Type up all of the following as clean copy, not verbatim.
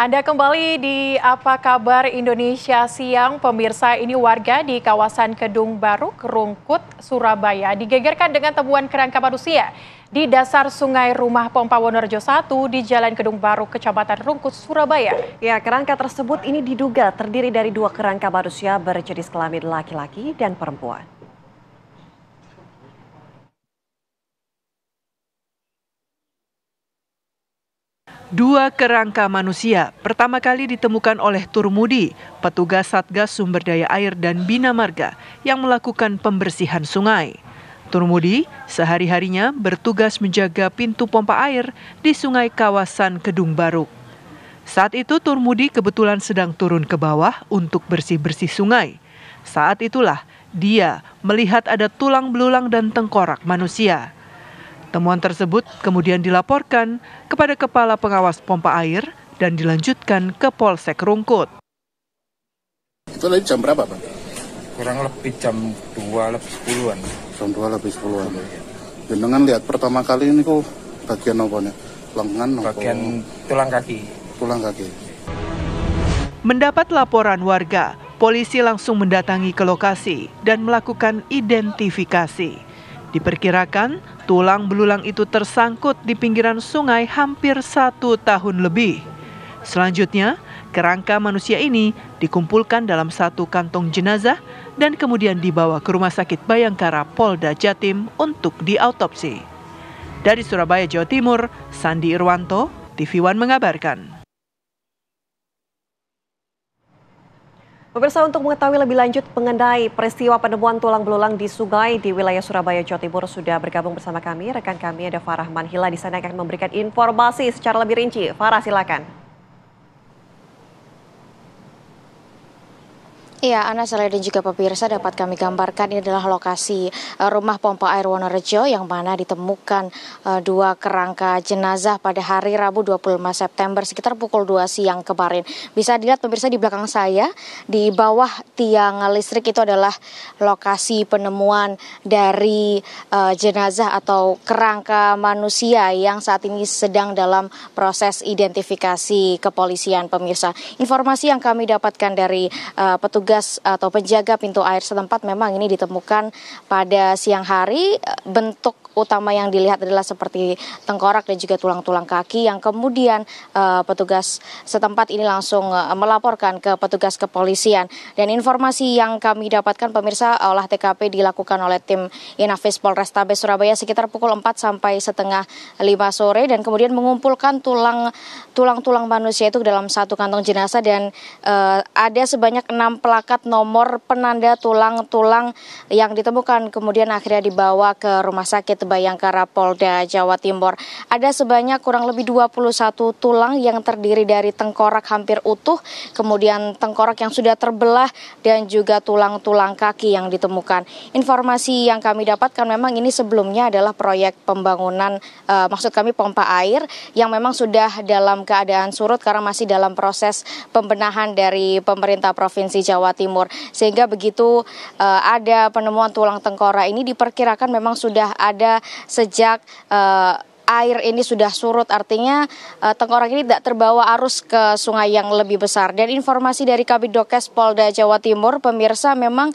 Anda kembali di Apa Kabar Indonesia Siang. Pemirsa, ini warga di kawasan Kedung Baruk, Rungkut, Surabaya digegerkan dengan temuan kerangka manusia di dasar sungai Rumah Pompa Wonorejo 1 di Jalan Kedung Baruk, Kecamatan Rungkut, Surabaya. Ya, kerangka tersebut ini diduga terdiri dari dua kerangka manusia berjenis kelamin laki-laki dan perempuan. Dua kerangka manusia pertama kali ditemukan oleh Turmudi, petugas Satgas Sumber Daya Air dan Bina Marga yang melakukan pembersihan sungai. Turmudi sehari-harinya bertugas menjaga pintu pompa air di sungai kawasan Kedung Baruk. Saat itu Turmudi kebetulan sedang turun ke bawah untuk bersih-bersih sungai. Saat itulah dia melihat ada tulang belulang dan tengkorak manusia. Temuan tersebut kemudian dilaporkan kepada Kepala Pengawas Pompa Air dan dilanjutkan ke Polsek Rungkut. Itu tadi jam berapa, Pak? Kurang lebih jam 2 lebih 10-an. Jam 2 lebih 10-an. Jenengan lihat pertama kali ini kok bagian apa nih? Lengan bagian tulang kaki. Tulang kaki. Mendapat laporan warga, polisi langsung mendatangi ke lokasi dan melakukan identifikasi. Diperkirakan tulang belulang itu tersangkut di pinggiran sungai hampir 1 tahun lebih. Selanjutnya, kerangka manusia ini dikumpulkan dalam satu kantong jenazah dan kemudian dibawa ke Rumah Sakit Bayangkara Polda Jatim untuk diautopsi. Dari Surabaya, Jawa Timur, Sandi Irwanto, TV One mengabarkan. Pemirsa, untuk mengetahui lebih lanjut mengenai peristiwa penemuan tulang belulang di sungai di wilayah Surabaya, Jawa Timur, sudah bergabung bersama kami. Rekan kami ada Farah Manhila di sana akan memberikan informasi secara lebih rinci. Farah, silakan. Iya, Ana, Saleh dan juga pemirsa, dapat kami gambarkan ini adalah lokasi Rumah Pompa Air Wonorejo yang mana ditemukan dua kerangka jenazah pada hari Rabu 25 September sekitar pukul 2 siang kemarin. Bisa dilihat pemirsa di belakang saya, di bawah tiang listrik itu adalah lokasi penemuan dari jenazah atau kerangka manusia yang saat ini sedang dalam proses identifikasi kepolisian, pemirsa. Informasi yang kami dapatkan dari petugas atau penjaga pintu air setempat memang ini ditemukan pada siang hari. Bentuk utama yang dilihat adalah seperti tengkorak dan juga tulang-tulang kaki yang kemudian petugas setempat ini langsung melaporkan ke petugas kepolisian. Dan informasi yang kami dapatkan pemirsa, olah TKP dilakukan oleh tim Inafis Polrestabes Surabaya sekitar pukul 4 sampai setengah 5 sore dan kemudian mengumpulkan tulang-tulang manusia itu dalam satu kantong jenazah dan ada sebanyak 6 plakat nomor penanda tulang-tulang yang ditemukan kemudian akhirnya dibawa ke Rumah Sakit Bayangkara Polda Jawa Timur. Ada sebanyak kurang lebih 21 tulang yang terdiri dari tengkorak hampir utuh, kemudian tengkorak yang sudah terbelah dan juga tulang-tulang kaki yang ditemukan. Informasi yang kami dapatkan memang ini sebelumnya adalah proyek pembangunan, maksud kami pompa air yang memang sudah dalam keadaan surut karena masih dalam proses pembenahan dari pemerintah Provinsi Jawa Timur. Sehingga begitu ada penemuan tulang tengkorak ini diperkirakan memang sudah ada sejak air ini sudah surut, artinya tengkorak ini tidak terbawa arus ke sungai yang lebih besar. Dan informasi dari Kabidokes Polda Jawa Timur, pemirsa, memang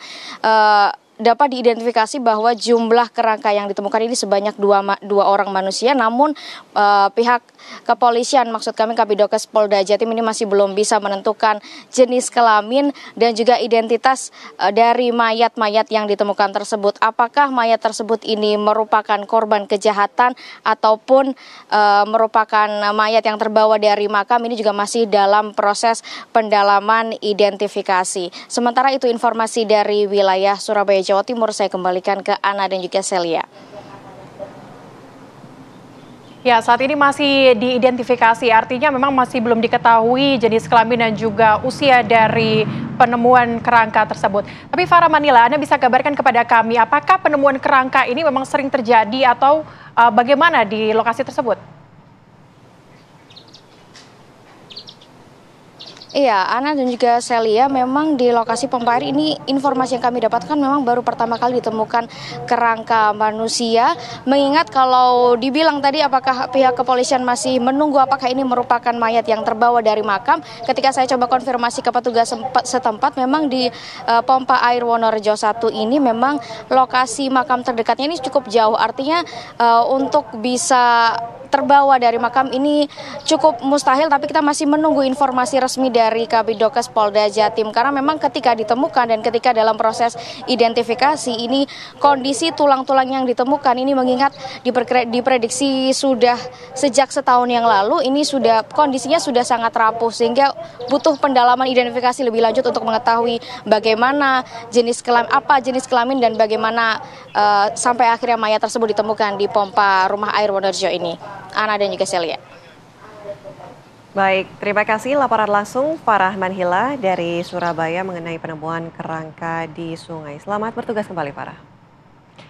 dapat diidentifikasi bahwa jumlah kerangka yang ditemukan ini sebanyak dua orang manusia, namun pihak kepolisian, maksud kami Kabidokes Polda Jatim ini masih belum bisa menentukan jenis kelamin dan juga identitas dari mayat-mayat yang ditemukan tersebut. Apakah mayat tersebut ini merupakan korban kejahatan ataupun merupakan mayat yang terbawa dari makam, ini juga masih dalam proses pendalaman identifikasi. Sementara itu informasi dari wilayah Surabaya, Jawa Timur, saya kembalikan ke Ana dan juga Celia. Ya, saat ini masih diidentifikasi, artinya memang masih belum diketahui jenis kelamin dan juga usia dari penemuan kerangka tersebut. Tapi Farah Manila, Anda bisa kabarkan kepada kami, apakah penemuan kerangka ini memang sering terjadi atau bagaimana di lokasi tersebut? Iya, Ana dan juga Celia, memang di lokasi pompa air ini informasi yang kami dapatkan memang baru pertama kali ditemukan kerangka manusia. Mengingat kalau dibilang tadi apakah pihak kepolisian masih menunggu apakah ini merupakan mayat yang terbawa dari makam. Ketika saya coba konfirmasi ke petugas setempat, memang di pompa air Wonorejo 1 ini memang lokasi makam terdekatnya ini cukup jauh. Artinya untuk bisa terbawa dari makam ini cukup mustahil, tapi kita masih menunggu informasi resmi dari Kabidokes Polda Jatim karena memang ketika ditemukan dan ketika dalam proses identifikasi ini kondisi tulang-tulang yang ditemukan ini mengingat diprediksi sudah sejak setahun yang lalu ini sudah kondisinya sudah sangat rapuh sehingga butuh pendalaman identifikasi lebih lanjut untuk mengetahui bagaimana jenis kelamin dan bagaimana sampai akhirnya mayat tersebut ditemukan di pompa rumah air Wonorejo ini. Ana dan juga Celia. Baik, terima kasih laporan langsung Farah Manhila dari Surabaya mengenai penemuan kerangka di sungai. Selamat bertugas kembali, Farah.